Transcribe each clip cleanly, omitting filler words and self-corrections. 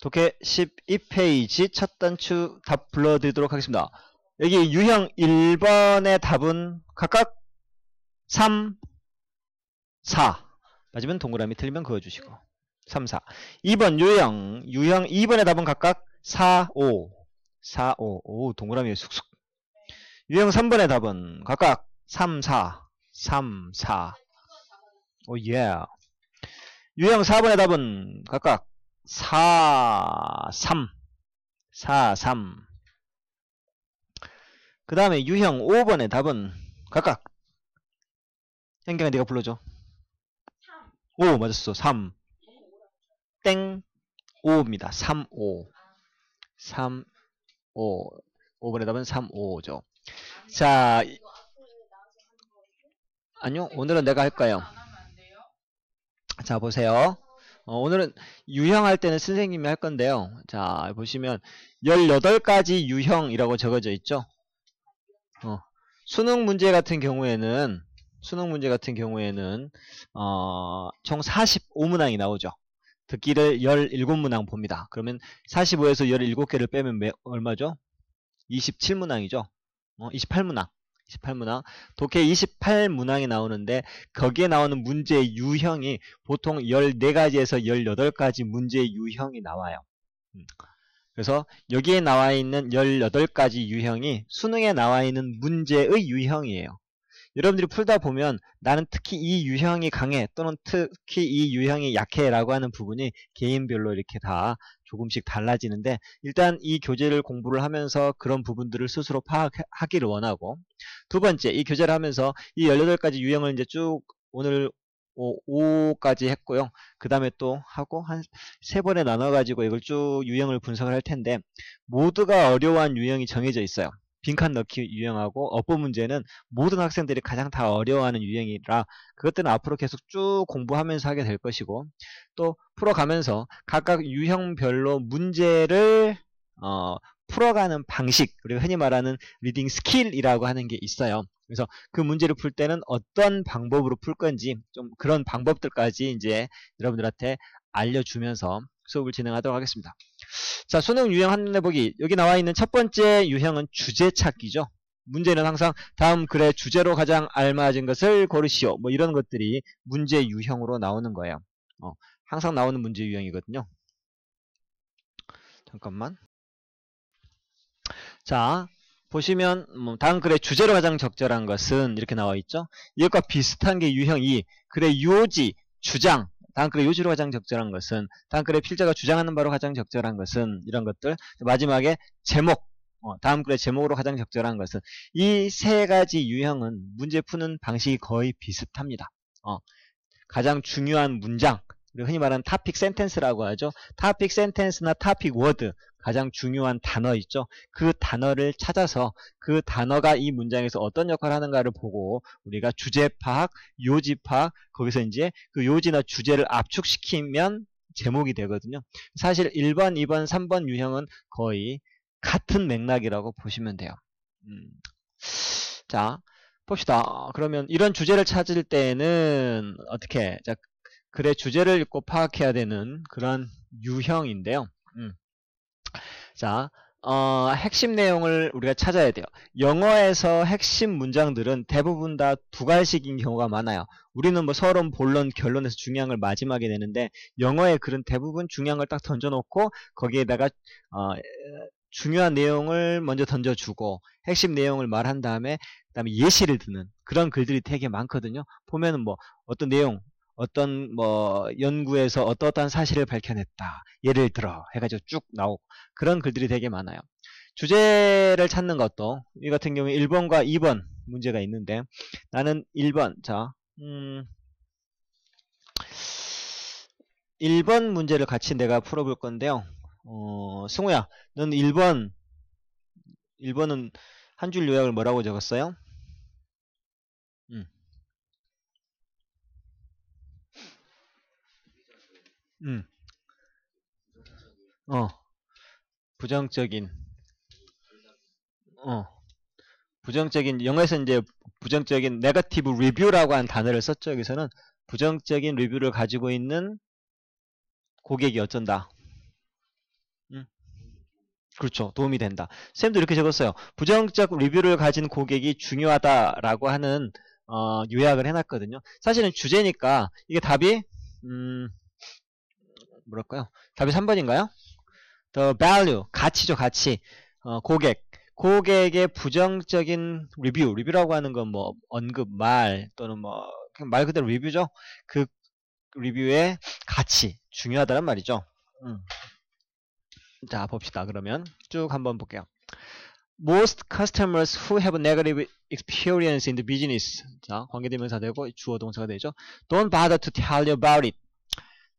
독해 12페이지 첫 단추 답 불러드리도록 하겠습니다. 여기 유형 1번의 답은 각각 3, 4. 맞으면 동그라미, 틀리면 그어주시고. 3, 4. 2번 유형 2번의 답은 각각 4, 5. 4, 5. 오, 동그라미에 쑥쑥. 유형 3번의 답은 각각 3, 4. 3, 4. 오, 예. 유형 4번의 답은 각각 4, 3. 4, 3. 그 다음에 유형 5번의 답은 각각 현경아 네가 불러줘. 5 맞았어. 3 땡 5입니다. 3, 5. 3, 5. 5번의 답은 3, 5죠. 자, 아니요. 오늘은 내가 할 거예요. 자, 보세요. 오늘은 유형할 때는 선생님이 할 건데요. 자, 보시면 18가지 유형이라고 적어져 있죠. 수능 문제 같은 경우에는 총 45문항이 나오죠. 듣기를 17문항 봅니다. 그러면 45에서 17개를 빼면 얼마죠? 27문항이죠. 28문항. 독해 28문항이 나오는데 거기에 나오는 문제의 유형이 보통 14가지에서 18가지 문제의 유형이 나와요. 그래서 여기에 나와 있는 18가지 유형이 수능에 나와 있는 문제의 유형이에요. 여러분들이 풀다 보면 나는 특히 이 유형이 강해 또는 특히 이 유형이 약해 라고 하는 부분이 개인별로 이렇게 다 조금씩 달라지는데 일단 이 교재를 공부를 하면서 그런 부분들을 스스로 파악하기를 원하고 두 번째 이 교재를 하면서 이 18가지 유형을 이제 쭉 오늘 5까지 했고요. 그 다음에 또 하고 한 3번에 나눠가지고 이걸 쭉 유형을 분석을 할 텐데 모두가 어려워한 유형이 정해져 있어요. 빈칸 넣기 유형하고 업보 문제는 모든 학생들이 가장 다 어려워하는 유형이라 그것들은 앞으로 계속 쭉 공부하면서 하게 될 것이고 또 풀어가면서 각각 유형별로 문제를 풀어가는 방식 그리고 흔히 말하는 리딩 스킬이라고 하는 게 있어요. 그래서 그 문제를 풀 때는 어떤 방법으로 풀 건지 좀 그런 방법들까지 이제 여러분들한테 알려주면서 수업을 진행하도록 하겠습니다. 자, 수능 유형 한눈에 보기. 여기 나와 있는 첫 번째 유형은 주제 찾기죠. 문제는 항상 다음 글의 주제로 가장 알맞은 것을 고르시오. 뭐 이런 것들이 문제 유형으로 나오는 거예요. 항상 나오는 문제 유형이거든요. 잠깐만. 자, 보시면 다음 글의 주제로 가장 적절한 것은 이렇게 나와 있죠. 이것과 비슷한 게 유형 2. 글의 요지, 주장. 다음 글의 요지로 가장 적절한 것은 다음 글의 필자가 주장하는 바로 가장 적절한 것은 이런 것들. 마지막에 제목. 다음 글의 제목으로 가장 적절한 것은 이 세 가지 유형은 문제 푸는 방식이 거의 비슷합니다. 가장 중요한 문장. 흔히 말하는 토픽 센텐스라고 하죠. 토픽 센텐스나 토픽 워드 가장 중요한 단어 있죠. 그 단어를 찾아서 그 단어가 이 문장에서 어떤 역할을 하는가를 보고 우리가 주제 파악, 요지 파악 거기서 이제 그 요지나 주제를 압축시키면 제목이 되거든요. 사실 1번, 2번, 3번 유형은 거의 같은 맥락이라고 보시면 돼요. 자, 봅시다. 그러면 이런 주제를 찾을 때는 어떻게? 자, 글의 주제를 읽고 파악해야 되는 그런 유형인데요. 자, 핵심 내용을 우리가 찾아야 돼요. 영어에서 핵심 문장들은 대부분 다 두 갈식인 경우가 많아요. 우리는 뭐 서론, 본론, 결론에서 중요한 걸 마지막에 내는데 영어의 글은 대부분 중요한 걸 딱 던져놓고 거기에다가 중요한 내용을 먼저 던져주고 핵심 내용을 말한 다음에 그다음에 예시를 드는 그런 글들이 되게 많거든요. 보면은 뭐 어떤 내용 어떤 뭐 연구에서 어떠한 사실을 밝혀냈다. 예를 들어 해가지고 쭉 나오고 그런 글들이 되게 많아요. 주제를 찾는 것도 이 같은 경우에 1번과 2번 문제가 있는데 나는 1번 자 1번 문제를 같이 내가 풀어볼 건데요. 승우야 넌 1번은 한 줄 요약을 뭐라고 적었어요? 부정적인 영어에서 이제 부정적인 네거티브 리뷰라고 하는 단어를 썼죠. 여기서는 부정적인 리뷰를 가지고 있는 고객이 어쩐다. 그렇죠. 도움이 된다. 쌤도 이렇게 적었어요. 부정적 리뷰를 가진 고객이 중요하다라고 하는 요약을 해놨거든요. 사실은 주제니까 이게 답이 뭐랄까요? 답이 3번인가요? The value, 가치죠, 가치. 고객의 부정적인 리뷰라고 하는 건 뭐 언급, 말 또는 뭐 그냥 말 그대로 리뷰죠. 그 리뷰의 가치, 중요하다는 말이죠. 자, 봅시다. 그러면 쭉 한번 볼게요. Most customers who have a negative experience in the business. 자, 관계대명사 되고 주어 동사가 되죠. Don't bother to tell you about it.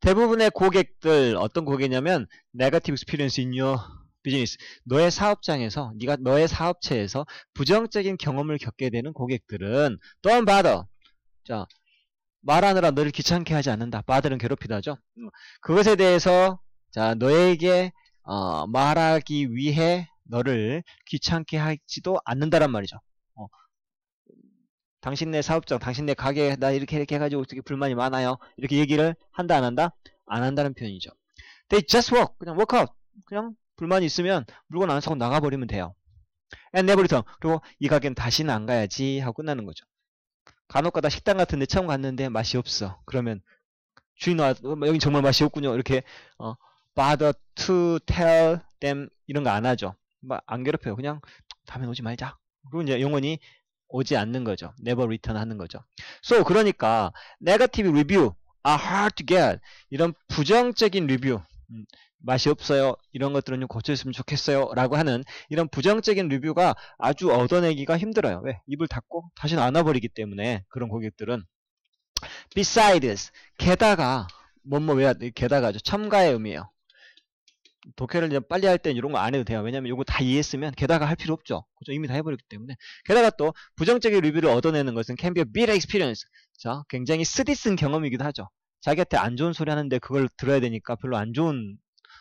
대부분의 고객들, 어떤 고객이냐면 negative experience in your business. 너의 사업장에서, 네가 너의 사업체에서 부정적인 경험을 겪게 되는 고객들은 don't bother. 자, 말하느라 너를 귀찮게 하지 않는다. bother는 괴롭히다죠. 그것에 대해서 자, 너에게 말하기 위해 너를 귀찮게 하지도 않는다란 말이죠. 당신네 사업장, 당신네 가게 나 이렇게 해가지고 어떻게 불만이 많아요. 이렇게 얘기를 한다 안 한다? 안 한다는 표현이죠. They just walk. 그냥 walk out. 그냥 불만이 있으면 물건 안 사고 나가버리면 돼요. And never return. 그리고 이 가게는 다시는 안 가야지 하고 끝나는 거죠. 간혹가다 식당 같은 데 처음 갔는데 맛이 없어. 그러면 주인 와 여긴 정말 맛이 없군요. 이렇게 bother to tell them 이런 거 안 하죠. 안 괴롭혀요. 그냥 다음에 오지 말자. 그리고 이제 영원히 오지 않는 거죠. never return 하는 거죠. So 그러니까 negative review are hard to get. 이런 부정적인 리뷰 맛이 없어요. 이런 것들은 좀 고쳐줬으면 좋겠어요. 라고 하는 이런 부정적인 리뷰가 아주 얻어내기가 힘들어요. 왜? 입을 닫고 다시는 안 와버리기 때문에 그런 고객들은 besides 게다가 뭐야 게다가죠. 첨가의 의미예요. 독해를 이제 빨리 할 땐 이런 거 안 해도 돼요. 왜냐면 이거 다 이해했으면 게다가 할 필요 없죠. 그죠? 이미 다 해버렸기 때문에. 게다가 또 부정적인 리뷰를 얻어내는 것은 can be a bitter experience. 자, 굉장히 쓰디쓴 경험이기도 하죠. 자기한테 안 좋은 소리 하는데 그걸 들어야 되니까 별로 안 좋은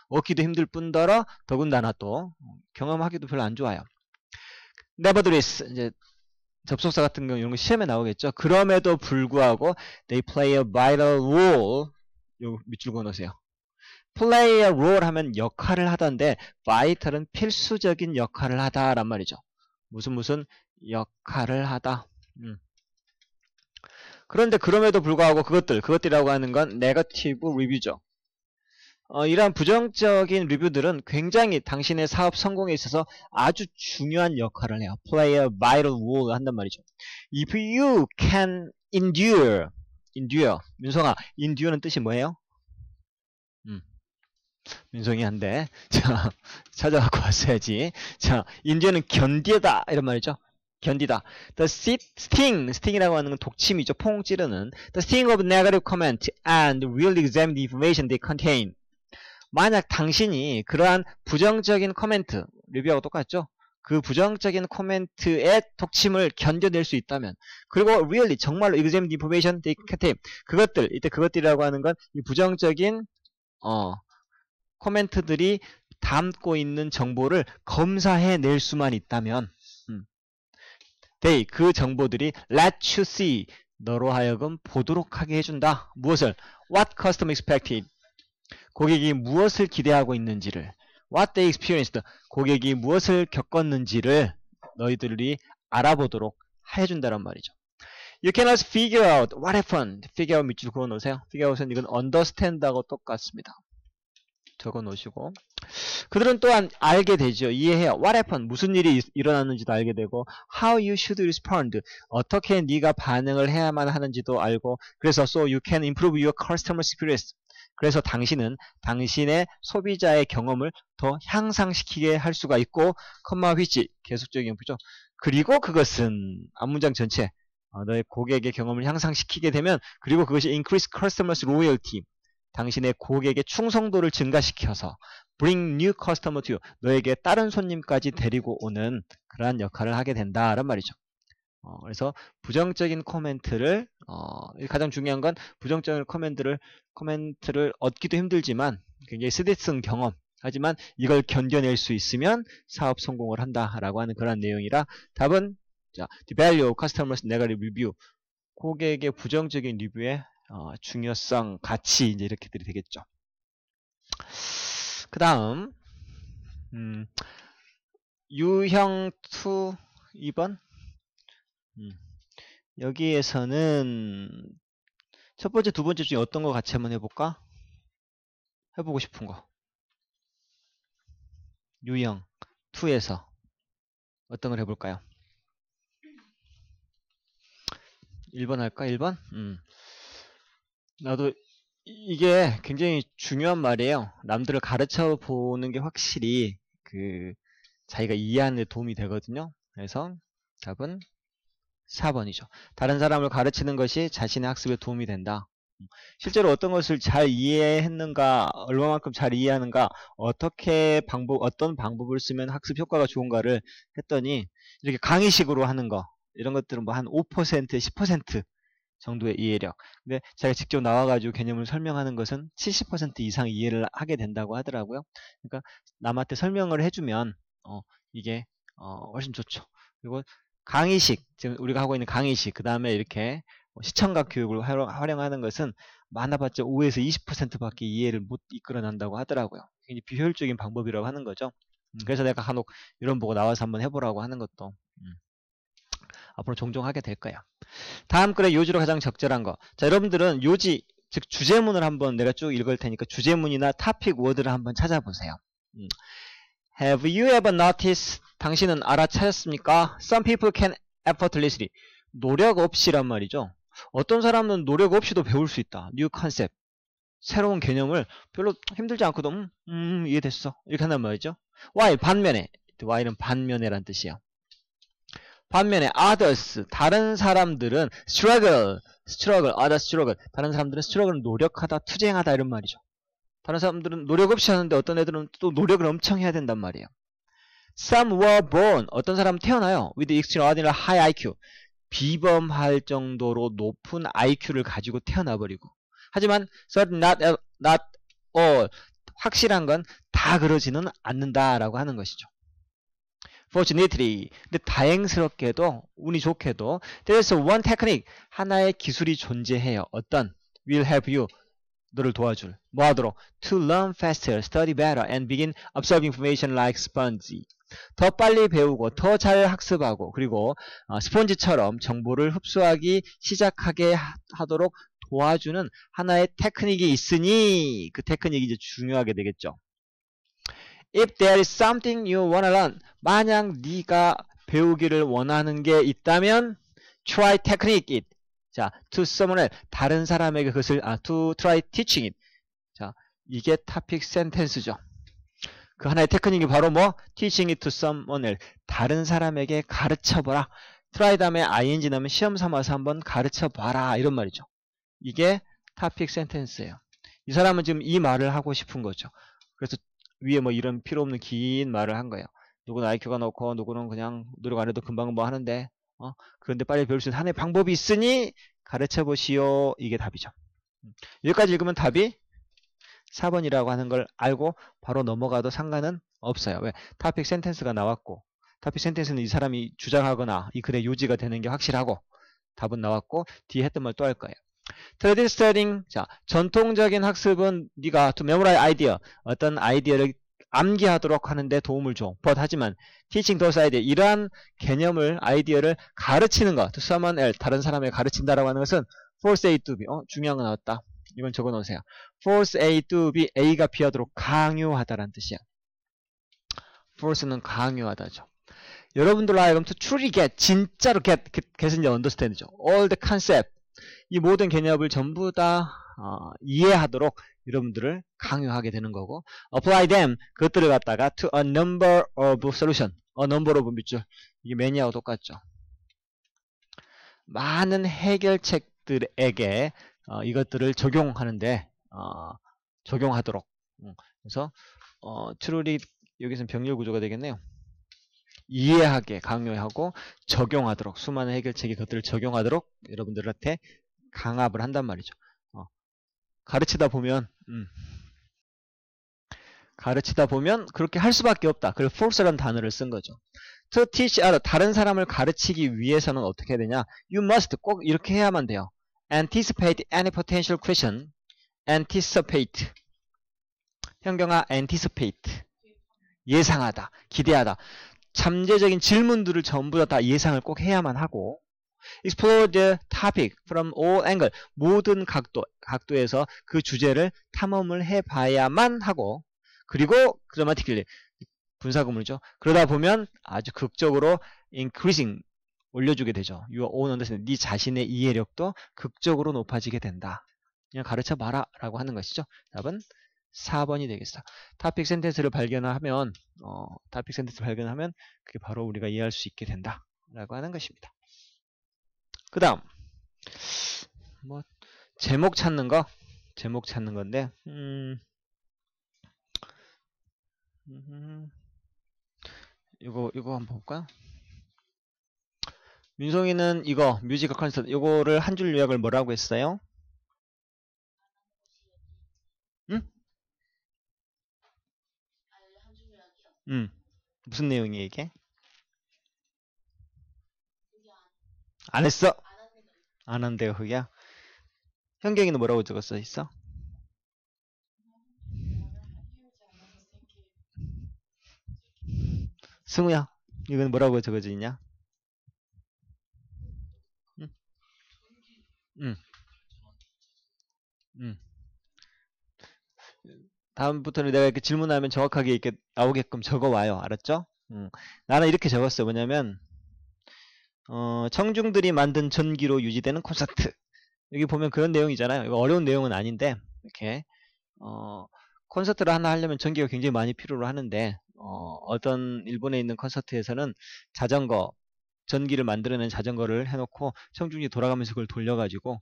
얻기도 힘들 뿐더러 더군다나 또 경험하기도 별로 안 좋아요. nevertheless 이제 접속사 같은 경우 이런 거 시험에 나오겠죠. 그럼에도 불구하고 they play a vital role. 요 밑줄 그어놓으세요. play a role 하면 역할을 하던데 vital은 필수적인 역할을 하다란 말이죠. 무슨 역할을 하다. 그런데 그럼에도 불구하고 그것들이라고 하는 건 negative review죠. 이러한 부정적인 리뷰들은 굉장히 당신의 사업 성공에 있어서 아주 중요한 역할을 해요. play a vital role 한단 말이죠. If you can endure. 민성아, endure는 뜻이 뭐예요? 민성이 한데 자 찾아갖고 왔어야지. 자, endure는 견디다 이런 말이죠. 견디다. The sting이라고 하는 건 독침이죠. 퐁 찌르는. The sting of negative comment and really examine the information they contain. 만약 당신이 그러한 부정적인 코멘트, 리뷰하고 똑같죠? 그 부정적인 코멘트의 독침을 견뎌낼 수 있다면, 그리고 really 정말로 examine the information they contain. 이때 그것들이라고 하는 건 이 부정적인 코멘트들이 담고 있는 정보를 검사해낼 수만 있다면 they, 그 정보들이 let you see, 너로 하여금 보도록 하게 해준다. 무엇을? What customer expected. 고객이 무엇을 기대하고 있는지를, what they experienced, 고객이 무엇을 겪었는지를 너희들이 알아보도록 해준다는 말이죠. You cannot figure out what happened. figure out 밑줄 그어 놓으세요. figure out은 이건 understand하고 똑같습니다. 적어 놓으시고, 그들은 또한 알게 되죠. 이해해요. What happened? 무슨 일이 일어났는지도 알게 되고, how you should respond. 어떻게 네가 반응을 해야만 하는지도 알고, 그래서 so you can improve your customer experience. 그래서 당신은 당신의 소비자의 경험을 더 향상시키게 할 수가 있고, 컴마 which 계속적인 부죠. 그리고 그것은 앞문장 전체 너의 고객의 경험을 향상시키게 되면, 그리고 그것이 increase customers loyalty. 당신의 고객의 충성도를 증가시켜서 bring new customer to you. 너에게 다른 손님까지 데리고 오는 그러한 역할을 하게 된다란 말이죠. 그래서 부정적인 코멘트를 가장 중요한 건 부정적인 코멘트를 얻기도 힘들지만 굉장히 쓰디쓴 경험, 하지만 이걸 견뎌낼 수 있으면 사업 성공을 한다라고 하는 그런 내용이라 답은 자, the value of customers negative review. 고객의 부정적인 리뷰의 중요성, 가치 이제 이렇게들이 되겠죠. 그 다음 유형 2 2번 여기에서는 첫 번째, 두 번째 중에 어떤 거 같이 한번 해볼까? 해보고 싶은 거. 유형 2에서 어떤 걸 해볼까요? 1번 할까? 1번? 나도 이게 굉장히 중요한 말이에요. 남들을 가르쳐 보는 게 확실히 자기가 이해하는 데 도움이 되거든요. 그래서 답은 4번이죠. 다른 사람을 가르치는 것이 자신의 학습에 도움이 된다. 실제로 어떤 것을 잘 이해했는가, 얼마만큼 잘 이해하는가, 어떤 방법을 쓰면 학습 효과가 좋은가를 했더니 이렇게 강의식으로 하는 거, 이런 것들은 뭐 한 5%, 10% 정도의 이해력. 근데 제가 직접 나와가지고 개념을 설명하는 것은 70% 이상 이해를 하게 된다고 하더라고요. 그러니까 남한테 설명을 해주면 이게 훨씬 좋죠. 그리고 강의식, 지금 우리가 하고 있는 강의식, 그 다음에 이렇게 시청각 교육을 활용하는 것은 많아봤자 5에서 20%밖에 이해를 못 이끌어낸다고 하더라고요. 굉장히 비효율적인 방법이라고 하는 거죠. 그래서 내가 간혹 이런 보고 나와서 한번 해보라고 하는 것도 앞으로 종종 하게 될 거야. 다음 글의 요지로 가장 적절한 거. 자, 여러분들은 요지, 즉 주제문을 한번 내가 쭉 읽을 테니까 주제문이나 토픽 워드를 한번 찾아보세요. Have you ever noticed? 당신은 알아차렸습니까? Some people can effortlessly. 노력 없이란 말이죠. 어떤 사람은 노력 없이도 배울 수 있다. New concept. 새로운 개념을 별로 힘들지 않고도 이해됐어. 이렇게 한단 말이죠. Why? 반면에. Why는 반면에란 뜻이야. 반면에 others, 다른 사람들은 struggle, others struggle. 다른 사람들은 struggle은 노력하다, 투쟁하다 이런 말이죠. 다른 사람들은 노력 없이 하는데 어떤 애들은 또 노력을 엄청 해야 된단 말이에요. Some were born, 어떤 사람은 태어나요. With extraordinary high IQ. 비범할 정도로 높은 IQ를 가지고 태어나버리고. 하지만 certainly not all, 확실한 건 다 그러지는 않는다라고 하는 것이죠. Fortunately, 근데 다행스럽게도, 운이 좋게도 there's one technique, 하나의 기술이 존재해요. 어떤? will help you, 너를 도와줄. 뭐 하도록? To learn faster, study better, and begin absorbing information like sponge. 더 빨리 배우고 더 잘 학습하고 그리고 스폰지처럼 정보를 흡수하기 시작하게 하도록 도와주는 하나의 테크닉이 있으니 그 테크닉이 이제 중요하게 되겠죠. If there is something you wanna learn, 만약 네가 배우기를 원하는 게 있다면 try technique it. 자, to someone else, 다른 사람에게 그것을 to try teaching it. 자, 이게 topic sentence죠. 그 하나의 테크닉이 바로 뭐? teaching it to someone else. 다른 사람에게 가르쳐봐라. try 다음에 ing 나면 시험 삼아서 한번 가르쳐봐라. 이런 말이죠. 이게 topic sentence예요. 이 사람은 지금 이 말을 하고 싶은 거죠. 그래서 위에 뭐 이런 필요 없는 긴 말을 한 거예요. 누구는 IQ가 높고 누구는 그냥 노력 안 해도 금방 뭐 하는데 그런데 빨리 배울 수 있는 하나의 방법이 있으니 가르쳐 보시오. 이게 답이죠. 여기까지 읽으면 답이 4번이라고 하는 걸 알고 바로 넘어가도 상관은 없어요. 왜? 토픽 센텐스가 나왔고 토픽 센텐스는 이 사람이 주장하거나 이 글의 요지가 되는 게 확실하고 답은 나왔고 뒤에 했던 말 또 할 거예요. Traditional studying, 자, 전통적인 학습은 네가 to memorize idea, 어떤 아이디어를 암기하도록 하는데 도움을 줘. But 하지만 teaching those idea, 이러한 개념을 아이디어를 가르치는 것, to someone else, 다른 사람에게 가르친다라고 하는 것은 force A to B, 중요한 거 나왔다. 이건 적어 놓으세요. force A to B, A가 B하도록 강요하다라는 뜻이야. force는 강요하다죠. 여러분들 하여금 to truly get, 진짜로 get은 이제 understand죠. all the concept, 이 모든 개념을 전부 다 이해하도록 여러분들을 강요하게 되는 거고 apply them, 그것들을 갖다가 to a number of solution, a number of 밑줄, 이게 매니아하고 똑같죠. 많은 해결책들에게 이것들을 적용하는데 적용하도록. 그래서 truly 여기서는 병렬 구조가 되겠네요. 이해하게 강요하고 적용하도록, 수많은 해결책이 그것들을 적용하도록 여러분들한테 강압을 한단 말이죠. 가르치다 보면 그렇게 할 수밖에 없다. 그래서 force라는 단어를 쓴 거죠. To teach other, 다른 사람을 가르치기 위해서는 어떻게 해야 되냐? You must, 꼭 이렇게 해야만 돼요. Anticipate any potential question. Anticipate. 현경아, anticipate. 예상하다, 기대하다. 잠재적인 질문들을 전부 다 예상을 꼭 해야만 하고 explore the topic from all angles. 모든 각도에서 그 주제를 탐험을 해봐야만 하고 그리고 grammatically 분사구문이죠. 그러다 보면 아주 극적으로 increasing 올려주게 되죠. Your own understanding. 네 자신의 이해력도 극적으로 높아지게 된다. 그냥 가르쳐 봐라 라고 하는 것이죠. 답은 4번이 되겠어. 토픽 센텐스를 발견하면 그게 바로 우리가 이해할 수 있게 된다 라고 하는 것입니다. 그 다음 뭐 제목 찾는 건데 이거 한번 볼까요? 민송이는 이거 뮤지컬 콘서트 이거를 한 줄 요약을 뭐라고 했어요? 응? 무슨 내용이에요 이게? 안 했어? 안 한대요 그게? 현경이는 뭐라고 적었어 있어? 승우야 이건 뭐라고 적어져 있냐? 다음부터는 내가 이렇게 질문하면 정확하게 이렇게 나오게끔 적어와요. 알았죠? 나는 이렇게 적었어요. 뭐냐면 청중들이 만든 전기로 유지되는 콘서트. 여기 보면 그런 내용이잖아요. 이거 어려운 내용은 아닌데 이렇게 콘서트를 하나 하려면 전기가 굉장히 많이 필요로 하는데 어떤 일본에 있는 콘서트에서는 전기를 만들어낸 자전거를 해놓고 청중이 돌아가면서 그걸 돌려가지고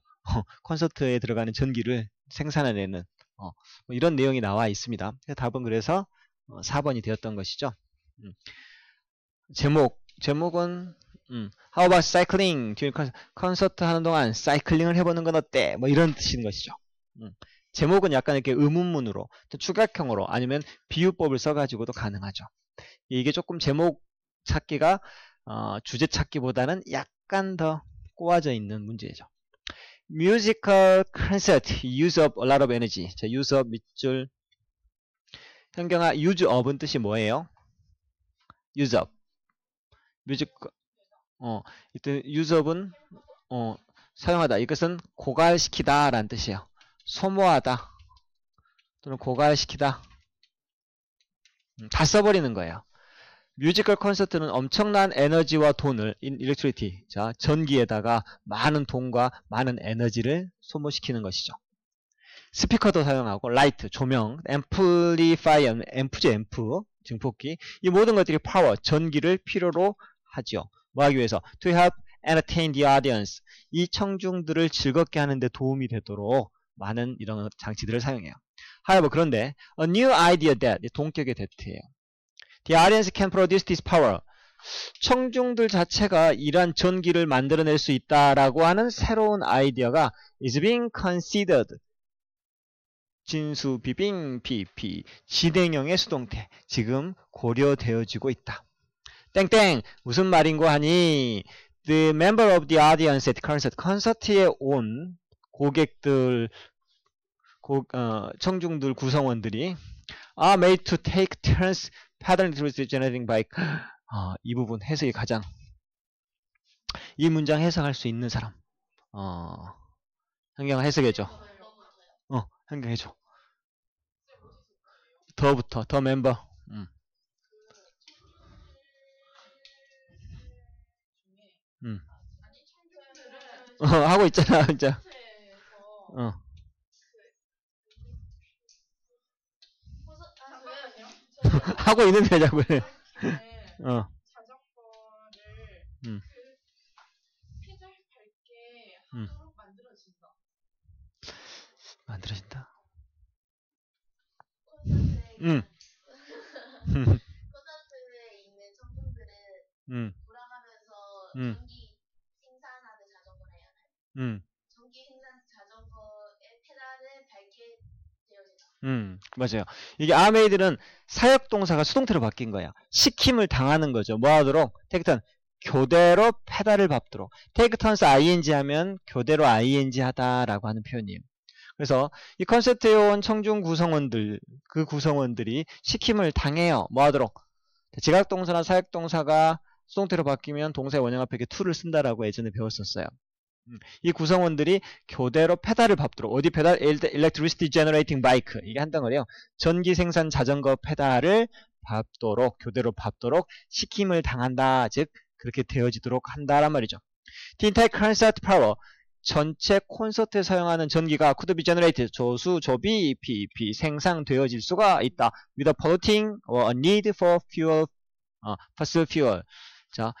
콘서트에 들어가는 전기를 생산해내는 뭐 이런 내용이 나와 있습니다. 답은 그래서 4번이 되었던 것이죠. 제목은 How about cycling? 콘서트 하는 동안 사이클링을 해보는 건 어때? 뭐 이런 뜻인 것이죠. 제목은 약간 이렇게 의문문으로 추격형으로 아니면 비유법을 써가지고도 가능하죠. 이게 조금 제목 찾기가 주제 찾기보다는 약간 더 꼬아져 있는 문제죠. Musical concert, use up a lot of energy. 자, use up 밑줄. 현경아, use up은 뜻이 뭐예요? use up. 뮤지컬, 이때 use up은, 사용하다. 이것은 고갈시키다 라는 뜻이에요. 소모하다. 또는 고갈시키다. 다 써버리는 거예요. 뮤지컬 콘서트는 엄청난 에너지와 돈을 electricity, 자 전기에다가 많은 돈과 많은 에너지를 소모시키는 것이죠. 스피커도 사용하고 라이트, 조명, 앰플리파이어, 앰프죠 앰프, 증폭기 이 모든 것들이 파워, 전기를 필요로 하죠. 뭐 하기 위해서? To help entertain the audience. 이 청중들을 즐겁게 하는 데 도움이 되도록 많은 이런 장치들을 사용해요. However, 그런데 a new idea that, 동격의 대트예요. The audience can produce this power. 청중들 자체가 이러한 전기를 만들어낼 수 있다라고 하는 새로운 아이디어가 is being considered. 진수, 비빙, 비피. 진행형의 수동태. 지금 고려되어지고 있다. 땡땡. 무슨 말인고 하니 The member of the audience at concert. 콘서트에 온 고객들, 청중들 구성원들이 are made to take turns pattern generating by 이 부분 해석이 가장 이 문장 해석할 수 있는 사람 현경아 해석해줘. 현경 해줘. 더 멤버. 하고 있잖아 진짜. 하고 있는데 자꾸 해. 자전거를 페달 밟게 하도록 만들어진다. 콘서트에 있는 청중들은 돌아가면서 전기 생산하는 자전거를 해야 하나요? 전기 생산 자전거의 페달을 밟게 되어진다. 맞아요. 이게 아메이들은 사역동사가 수동태로 바뀐 거야. 시킴을 당하는 거죠. 뭐 하도록? 테이크턴. 교대로 페달을 밟도록. 테이크턴스 ing 하면 교대로 ing 하다라고 하는 표현이에요. 그래서 이 콘서트에 온 청중 구성원들, 그 구성원들이 시킴을 당해요. 뭐 하도록? 지각동사나 사역동사가 수동태로 바뀌면 동사의 원형 앞에 to를 쓴다라고 예전에 배웠었어요. 이 구성원들이 교대로 페달을 밟도록, 어디 페달? Electricity Generating Bike. 이게 한 덩어리요. 전기 생산 자전거 페달을 밟도록, 교대로 밟도록 시킴을 당한다. 즉, 그렇게 되어지도록 한다란 말이죠. The entire concert power. 전체 콘서트에 사용하는 전기가 could be generated. 조수, 조비, PEP. 생산되어질 수가 있다. With a polluting or a need for fuel, fossil fuel. 자,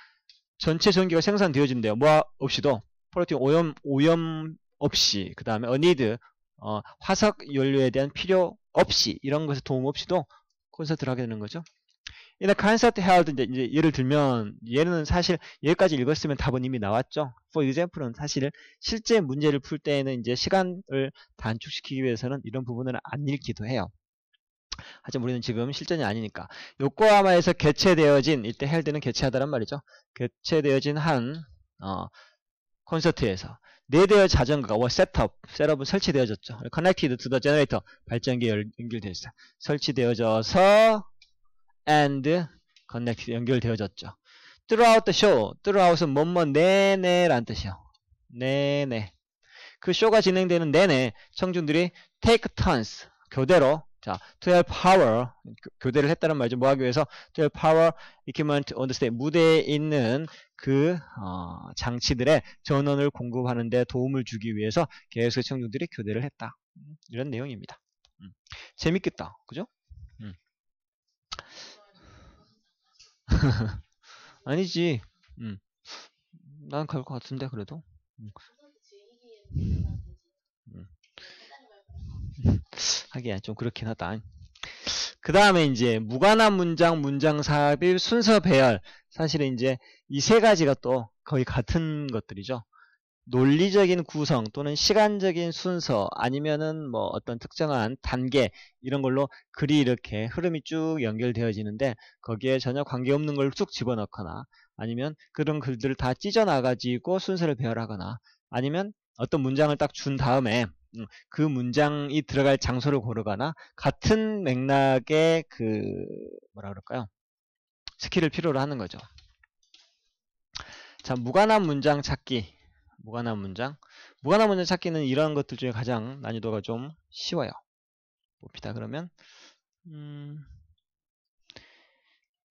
전체 전기가 생산되어진대요. 뭐 없이도. 오염 없이, 그 다음에 need, 화석 연료에 대한 필요 없이, 이런 것에 도움 없이도 콘서트를 하게 되는 거죠. In a concert held, 이제 예를 들면, 얘는 사실 여기까지 읽었으면 답은 이미 나왔죠. For example은 사실 실제 문제를 풀 때에는 이제 시간을 단축시키기 위해서는 이런 부분을 안 읽기도 해요. 하지만 우리는 지금 실전이 아니니까. 요코하마에서 개최되어진, 이때 held는 개최하다란 말이죠. 개최되어진 한 콘서트에서 4대의 자전거가 셋업은 설치되어졌죠. Connected to the generator, 발전기에 연결되어 있어요. 설치되어져서 and connected, 연결되어졌죠. Throughout the show, throughout은 뭐뭐 내내란 뜻이요. 내내. 그 쇼가 진행되는 내내 청중들이 take turns, 교대로, 자, to help power, 교대를 했다는 말이죠. 뭐 하기 위해서? to help power equipment on the stage, 무대에 있는 그 장치들의 전원을 공급하는 데 도움을 주기 위해서 계속 청중들이 교대를 했다. 이런 내용입니다. 재밌겠다. 그죠? 아니지. 난 갈 것 같은데 그래도. 하기야 좀 그렇긴 하다. 그 다음에 이제 무관한 문장, 문장 삽입, 순서 배열. 사실은 이제 이 세 가지가 또 거의 같은 것들이죠. 논리적인 구성 또는 시간적인 순서 아니면은 뭐 어떤 특정한 단계 이런 걸로 글이 이렇게 흐름이 쭉 연결되어지는데 거기에 전혀 관계없는 걸 쑥 집어넣거나 아니면 그런 글들을 다 찢어놔가지고 순서를 배열하거나 아니면 어떤 문장을 딱 준 다음에 그 문장이 들어갈 장소를 고르거나 같은 맥락의 그 뭐라 그럴까요? 스킬을 필요로 하는 거죠. 자, 무관한 문장 찾기. 무관한 문장 찾기는 이런 것들 중에 가장 난이도가 좀 쉬워요. 봅시다. 그러면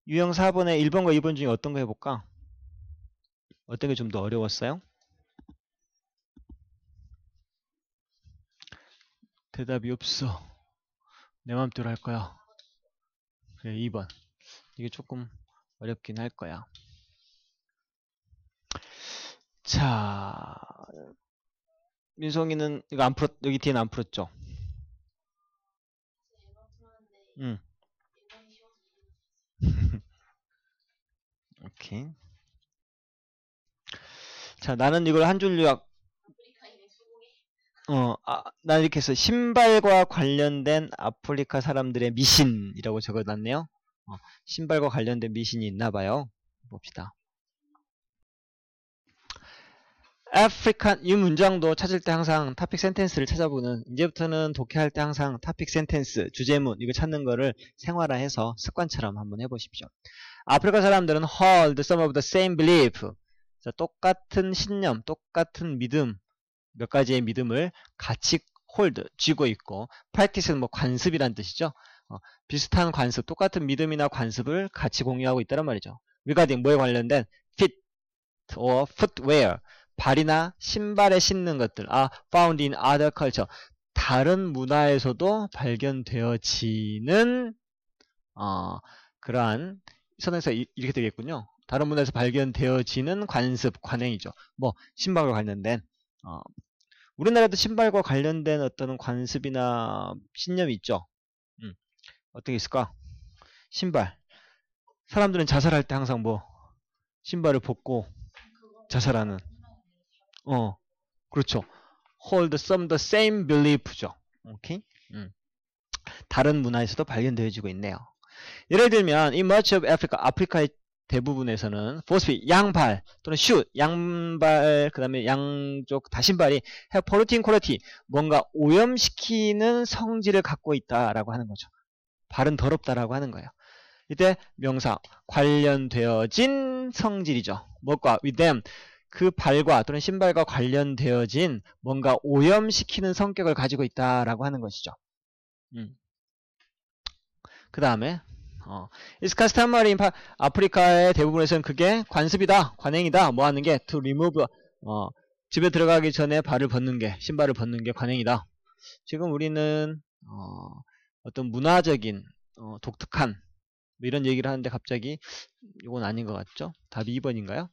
유형 4번에 1번과 2번 중에 어떤 거 해볼까? 어떤 게 좀 더 어려웠어요? 대답이 없어. 내 맘대로 할 거야. 그래, 2번. 이게 조금 어렵긴 할 거야. 자, 민송이는 이거 안 풀었, 여기 뒤에는 안 풀었죠? 응. 오케이. 자, 나는 이걸 한 줄 요약. 난 이렇게 해서 신발과 관련된 아프리카 사람들의 미신이라고 적어놨네요. 신발과 관련된 미신이 있나봐요. 봅시다. 아프리칸, 이 문장도 찾을 때 항상 토픽 센텐스를 찾아보는, 이제부터는 독해할 때 항상 토픽 센텐스, 주제문, 이거 찾는 거를 생활화해서 습관처럼 한번 해보십시오. 아프리카 사람들은 hold some of the same belief. 자, 똑같은 신념, 똑같은 믿음, 몇 가지의 믿음을 같이 hold, 쥐고 있고, practice는 뭐 관습이란 뜻이죠. 비슷한 관습, 똑같은 믿음이나 관습을 같이 공유하고 있다는 말이죠. regarding 뭐에 관련된 fit or footwear. 발이나 신발에 신는 것들, found in other culture. 다른 문화에서도 발견되어지는, 그러한, 선에서 이렇게 되겠군요. 다른 문화에서 발견되어지는 관습, 관행이죠. 뭐, 신발과 관련된, 우리나라도 신발과 관련된 어떤 관습이나 신념이 있죠. 어떤 게 있을까? 신발. 사람들은 자살할 때 항상 뭐, 신발을 벗고 자살하는. 그렇죠. hold some the same belief죠. 오케이? 다른 문화에서도 발견되어지고 있네요. 예를 들면, in much of Africa, 아프리카의 대부분에서는 force 양발 또는 shoe 양발 그 다음에 양쪽 다신발이 have polluting quality 뭔가 오염시키는 성질을 갖고 있다라고 하는 거죠. 발은 더럽다라고 하는 거예요. 이때 명사 관련되어진 성질이죠. 뭐과 with them 그 발과 또는 신발과 관련되어진 뭔가 오염시키는 성격을 가지고 있다라고 하는 것이죠. 그 다음에 It's customary in 아프리카의 대부분에서는 그게 관습이다, 관행이다. 뭐 하는 게 to remove 집에 들어가기 전에 발을 벗는 게 신발을 벗는 게 관행이다. 지금 우리는 어떤 문화적인 독특한 뭐 이런 얘기를 하는데 갑자기 이건 아닌 것 같죠? 답이 2번인가요?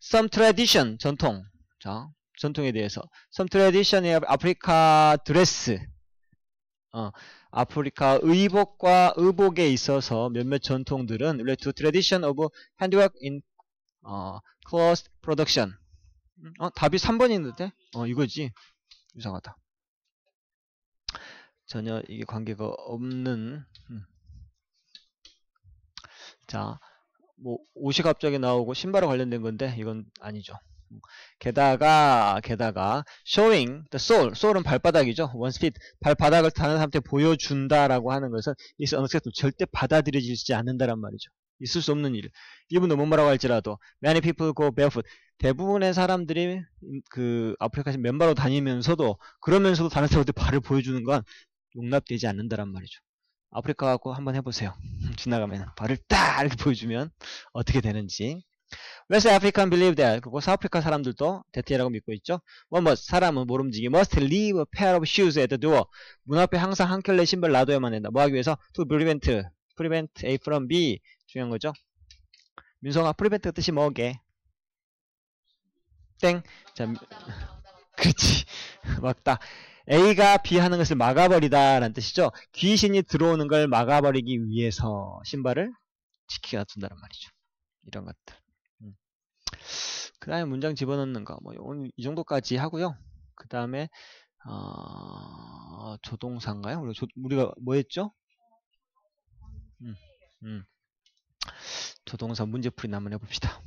Some tradition 전통. 자, 전통에 대해서 Some tradition of Africa dress. 아프리카 의복과 의복에 있어서 몇몇 전통들은 relate to tradition of handwork in cloth production. 답이 3번인데? 이거지. 이상하다. 전혀 이게 관계가 없는. 자, 뭐 옷이 갑자기 나오고 신발에 관련된 건데 이건 아니죠. 게다가 showing the sole, sole은 발바닥이죠. one's feet, 발바닥을 다른 사람한테 보여준다라고 하는 것은 is unacceptable, 절대 받아들여지지 않는다란 말이죠. 있을 수 없는 일. 이분도 뭐라고 할지라도 many people go barefoot, 대부분의 사람들이 그 아프리카에서 맨발로 다니면서도 그러면서도 다른 사람한테 발을 보여주는 건 용납되지 않는다란 말이죠. 아프리카 갖고 한번 해보세요. 지나가면 발을 딱 이렇게 보여주면 어떻게 되는지. West African believe that. 그리고 서아프리카 사람들도 대티라고 믿고 있죠. One must, 사람은 모름지기 must leave a pair of shoes at the door. 문 앞에 항상 한 켤레 신발 놔둬야만 된다. 뭐 하기 위해서? To prevent A from B. 중요한 거죠. 민성아, prevent 뜻이 뭐게? 땡. 자, 그렇지. 맞다. A가 B 하는 것을 막아버리다 라는 뜻이죠. 귀신이 들어오는 걸 막아버리기 위해서 신발을 지키게 놔둔다는 말이죠. 이런 것들. 그 다음에 문장 집어넣는 거, 뭐, 오늘 이 정도까지 하고요. 그 다음에, 조동사인가요? 우리가 뭐 했죠? 조동사 문제풀이 한번 해봅시다.